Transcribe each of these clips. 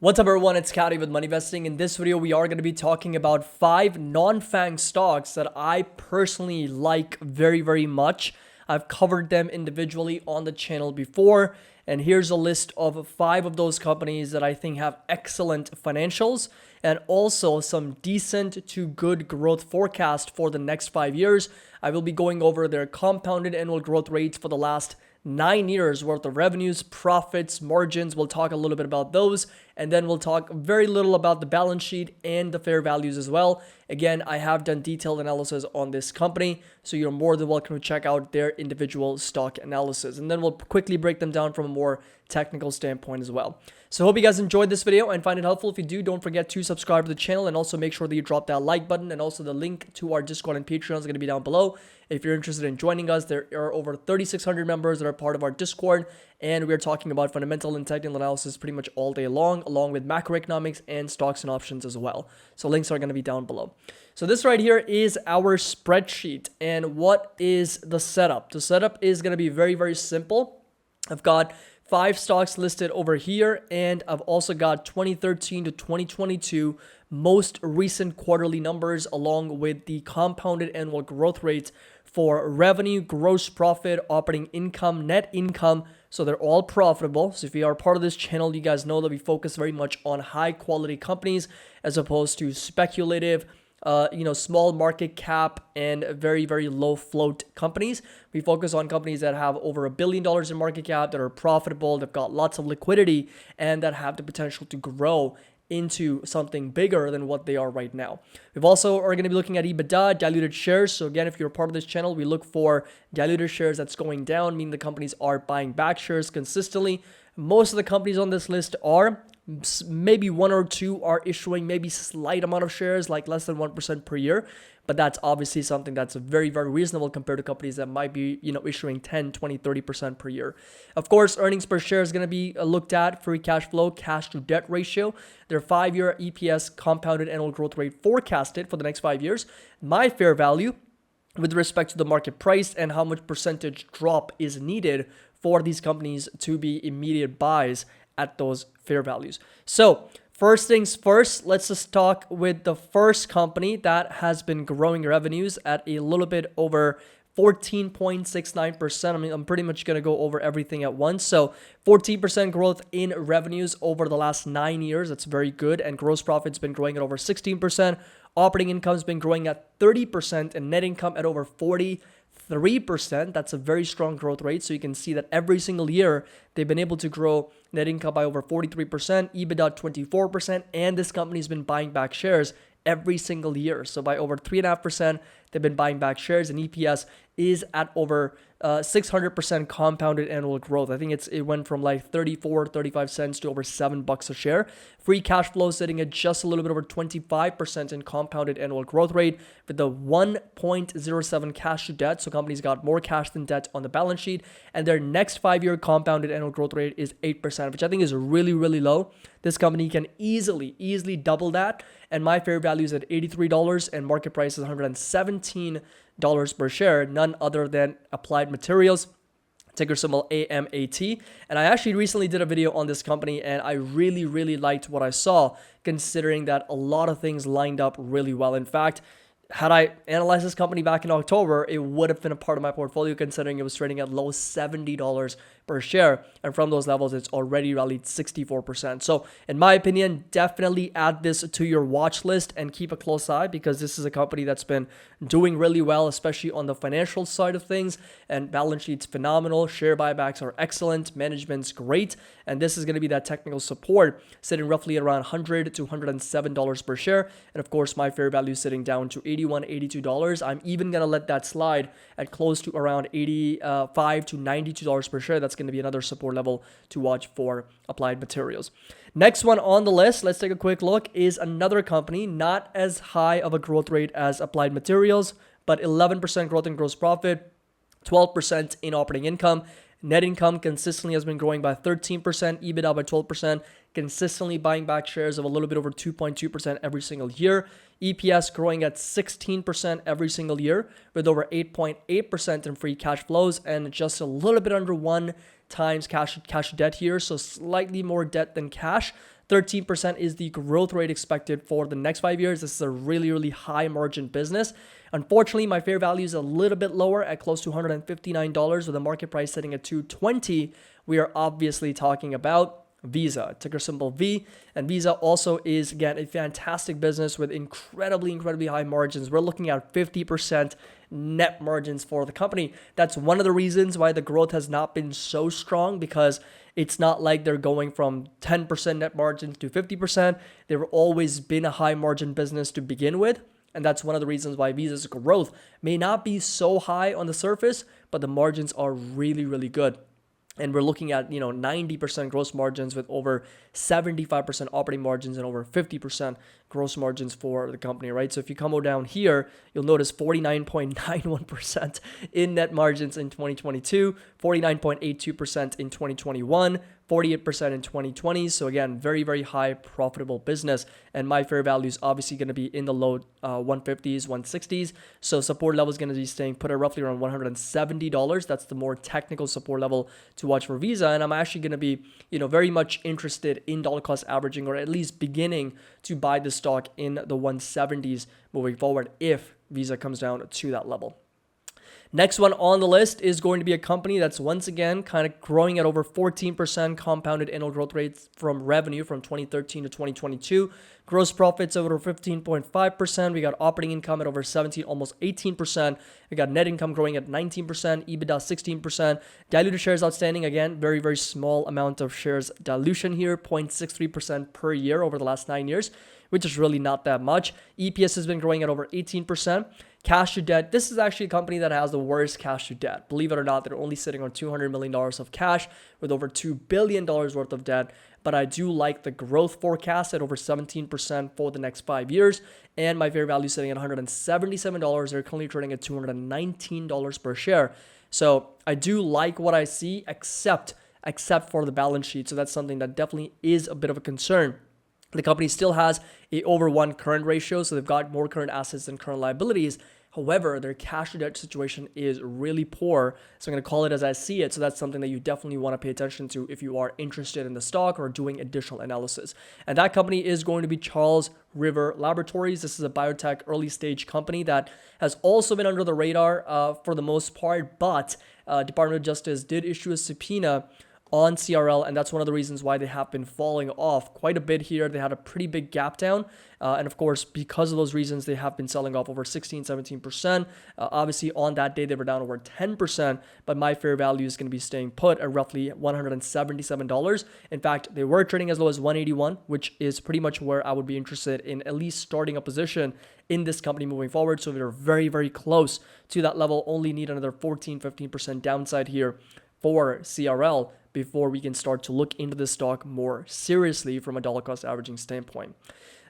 What's up everyone, it's Caddy with Money Investing. In this video, we are going to be talking about 5 non-FAANG stocks that I personally like very much. I've covered them individually on the channel before, and here's a list of 5 of those companies that I think have excellent financials and also some decent to good growth forecast for the next 5 years. I will be going over their compounded annual growth rates for the last 9 years worth of revenues, profits, margins. We'll talk a little bit about those, and then we'll talk very little about the balance sheet and the fair values as well. Again, I have done detailed analysis on this company, so you're more than welcome to check out their individual stock analysis, and then we'll quickly break them down from a more technical standpoint as well. So hope you guys enjoyed this video and find it helpful. If you do, don't forget to subscribe to the channel and also make sure that you drop that like button, and also the link to our Discord and Patreon is going to be down below. If you're interested in joining us, there are over 3,600 members that are part of our Discord, and we're talking about fundamental and technical analysis pretty much all day long, along with macroeconomics and stocks and options as well. So links are going to be down below. So this right here is our spreadsheet, and what is the setup? The setup is going to be very simple. I've got 5 stocks listed over here, and I've also got 2013 to 2022 most recent quarterly numbers along with the compounded annual growth rates for revenue, gross profit, operating income, net income. So they're all profitable. So if you are part of this channel, you guys know that we focus very much on high quality companies as opposed to speculative, small market cap and very low float companies. We focus on companies that have over $1 billion in market cap, that are profitable, they've got lots of liquidity, and that have the potential to grow into something bigger than what they are right now. We've also are going to be looking at EBITDA, diluted shares. So again, if you're a part of this channel, we look for diluted shares that's going down, meaning the companies are buying back shares consistently. Most of the companies on this list are. Maybe 1 or 2 are issuing maybe slight amount of shares, like less than 1% per year. But that's obviously something that's very reasonable compared to companies that might be, issuing 10, 20, 30% per year. Of course, earnings per share is going to be looked at, free cash flow, cash to debt ratio, their 5-year EPS compounded annual growth rate forecasted for the next 5 years, my fair value with respect to the market price, and how much percentage drop is needed for these companies to be immediate buys at those fair values. So first things first, let's just talk with the first company that has been growing revenues at a little bit over 14.69%. I mean, I'm pretty much going to go over everything at once. So 14% growth in revenues over the last 9 years. That's very good. And gross profit's been growing at over 16%. Operating income's been growing at 30%, and net income at over 43%. That's a very strong growth rate. So you can see that every single year they've been able to grow net income by over 43%, EBITDA 24%, and this company's been buying back shares every single year. So by over 3.5%, they've been buying back shares, and EPS is at over 600% compounded annual growth. I think it went from like 35 cents to over $7 a share. Free cash flow sitting at just a little bit over 25% in compounded annual growth rate, with the 1.07 cash to debt. So companies got more cash than debt on the balance sheet, and their next 5-year compounded annual growth rate is 8%, which I think is really low. This company can easily double that, and my fair value is at $83 and market price is $117 per share, none other than Applied Materials, ticker symbol AMAT. And I actually recently did a video on this company, and I really liked what I saw, considering that a lot of things lined up really well. In fact, had I analyzed this company back in October, it would have been a part of my portfolio, considering it was trading at low $70 per share. And from those levels, it's already rallied 64%. So in my opinion, definitely add this to your watch list and keep a close eye, because this is a company that's been doing really well, especially on the financial side of things. And balance sheet's phenomenal. Share buybacks are excellent. Management's great. And this is going to be that technical support sitting roughly at around $100 to $107 per share. And of course, my fair value sitting down to $81, $82. I'm even going to let that slide at close to around $85 to $92 per share. That's going to be another support level to watch for Applied Materials. Next one on the list, let's take a quick look, is another company, not as high of a growth rate as Applied Materials, but 11% growth in gross profit, 12% in operating income. Net income consistently has been growing by 13%, EBITDA by 12%, consistently buying back shares of a little bit over 2.2% every single year. EPS growing at 16% every single year, with over 8.8% in free cash flows, and just a little bit under 1 times cash debt here, so slightly more debt than cash. 13% is the growth rate expected for the next 5 years. This is a really, really high margin business. Unfortunately, my fair value is a little bit lower at close to $159 with the market price sitting at $220. We are obviously talking about Visa, ticker symbol V. And Visa also is, again, a fantastic business with incredibly, incredibly high margins. We're looking at 50% net margins for the company. That's one of the reasons why the growth has not been so strong, because it's not like they're going from 10% net margins to 50%. They've always been a high margin business to begin with. And that's one of the reasons why Visa's growth may not be so high on the surface, but the margins are really, really good. And we're looking at, 90% gross margins with over 75% operating margins and over 50% gross margins for the company, right? So if you come down here, you'll notice 49.91% in net margins in 2022, 49.82% in 2021, 48% in 2020. So again, very, very high profitable business. And my fair value is obviously going to be in the low 150s, 160s. So support level is going to be staying put at roughly around $170. That's the more technical support level to watch for Visa. And I'm actually going to be, very much interested in dollar cost averaging, or at least beginning to buy the stock in the 170s moving forward if Visa comes down to that level. Next one on the list is going to be a company that's once again kind of growing at over 14% compounded annual growth rates from revenue from 2013 to 2022. Gross profits over 15.5%. We got operating income at over 17, almost 18%. We got net income growing at 19%, EBITDA 16%. Diluted shares outstanding, again, very, very small amount of shares dilution here, 0.63% per year over the last 9 years, which is really not that much. EPS has been growing at over 18%. Cash to debt. This is actually a company that has the worst cash to debt. Believe it or not, they're only sitting on $200 million of cash with over $2 billion worth of debt. But I do like the growth forecast at over 17% for the next 5 years. And my fair value is sitting at $177. They're currently trading at $219 per share. So I do like what I see, except for the balance sheet. So that's something that definitely is a bit of a concern. The company still has a over 1 current ratio, so they've got more current assets than current liabilities. However, their cash to debt situation is really poor. So I'm going to call it as I see it. So that's something that you definitely want to pay attention to if you are interested in the stock or doing additional analysis. And that company is going to be Charles River Laboratories. This is a biotech early stage company that has also been under the radar for the most part, but Department of Justice did issue a subpoena on CRL, and that's one of the reasons why they have been falling off quite a bit here. They had a pretty big gap down, and of course, because of those reasons, they have been selling off over 16-17%. Obviously, on that day, they were down over 10%, but my fair value is going to be staying put at roughly $177. In fact, they were trading as low as $181, which is pretty much where I would be interested in at least starting a position in this company moving forward. So we're very, very close to that level. Only need another 14-15% downside here for CRL before we can start to look into this stock more seriously from a dollar cost averaging standpoint.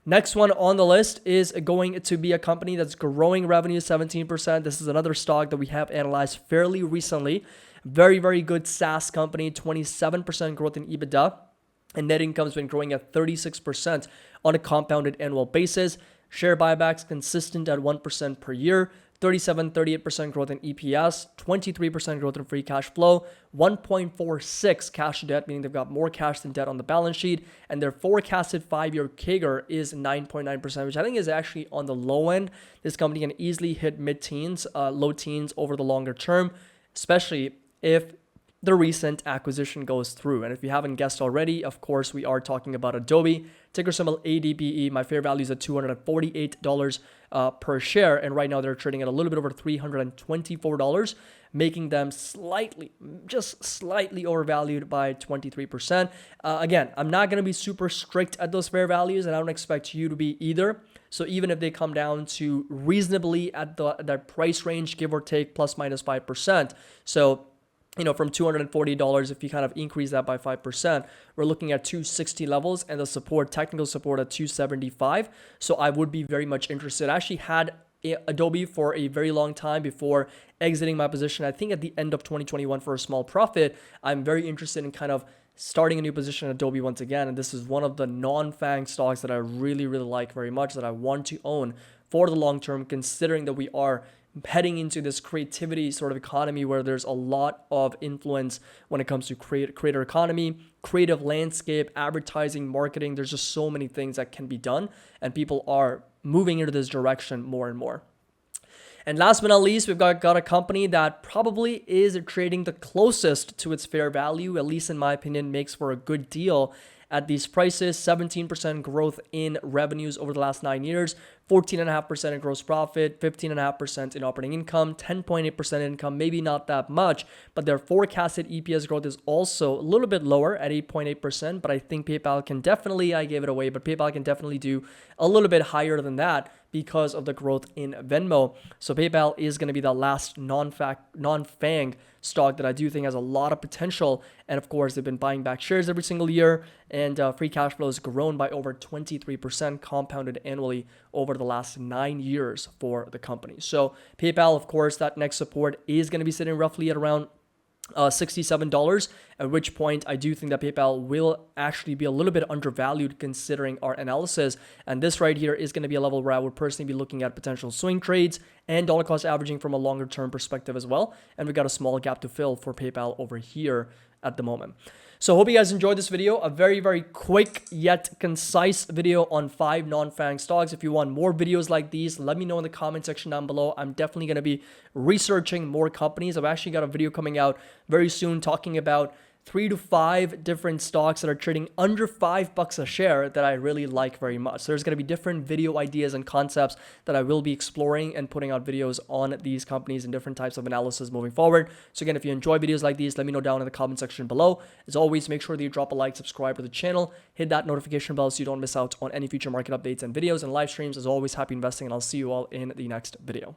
Next one on the list is going to be a company that's growing revenue 17%. This is another stock that we have analyzed fairly recently. Very, very good SaaS company, 27% growth in EBITDA, and net income has been growing at 36% on a compounded annual basis. Share buybacks consistent at 1% per year. 38% growth in EPS, 23% growth in free cash flow, 1.46 cash to debt, meaning they've got more cash than debt on the balance sheet, and their forecasted 5-year CAGR is 9.9%, which I think is actually on the low end. This company can easily hit mid-teens, low teens over the longer term, especially if the recent acquisition goes through. And if you haven't guessed already, of course, we are talking about Adobe, ticker symbol ADBE. My fair value is at $248 per share. And right now they're trading at a little bit over $324, making them just slightly overvalued by 23%. Again, I'm not going to be super strict at those fair values, and I don't expect you to be either. So even if they come down to reasonably at that price range, give or take plus minus 5%. So from $240, if you kind of increase that by 5%, we're looking at 260 levels, and the technical support at 275. So I would be very much interested. I actually had Adobe for a very long time before exiting my position, I think at the end of 2021 for a small profit. I'm very interested in kind of starting a new position at Adobe once again. And this is one of the non-FAANG stocks that I really, really like very much, that I want to own for the long term, considering that we are heading into this creativity sort of economy where there's a lot of influence when it comes to creator economy, creative landscape, advertising, marketing. There's just so many things that can be done, and people are moving into this direction more and more. And last but not least, we've got a company that probably is trading the closest to its fair value, at least in my opinion, makes for a good deal at these prices. 17% growth in revenues over the last 9 years, 14.5% in gross profit, 15.5% in operating income, 10.8% income, maybe not that much, but their forecasted EPS growth is also a little bit lower at 8.8%, but I think PayPal can definitely, I gave it away, but PayPal can definitely do a little bit higher than that because of the growth in Venmo. So PayPal is going to be the last non-FAANG stock that I do think has a lot of potential. And of course, they've been buying back shares every single year, and free cash flow has grown by over 23% compounded annually over the last 9 years for the company. So PayPal, of course, that next support is going to be sitting roughly at around $67, at which point I do think that PayPal will actually be a little bit undervalued considering our analysis. And this right here is going to be a level where I would personally be looking at potential swing trades and dollar cost averaging from a longer term perspective as well. And we got a small gap to fill for PayPal over here at the moment. So hope you guys enjoyed this video, a very, very quick yet concise video on 5 non-FAANG stocks. If you want more videos like these, let me know in the comment section down below. I'm definitely going to be researching more companies. I've actually got a video coming out very soon talking about 3 to 5 different stocks that are trading under $5 a share that I really like very much. So there's going to be different video ideas and concepts that I will be exploring and putting out videos on these companies and different types of analysis moving forward. So again, if you enjoy videos like these, let me know down in the comment section below. As always, make sure that you drop a like, subscribe to the channel, hit that notification bell so you don't miss out on any future market updates and videos and live streams. As always, happy investing, and I'll see you all in the next video.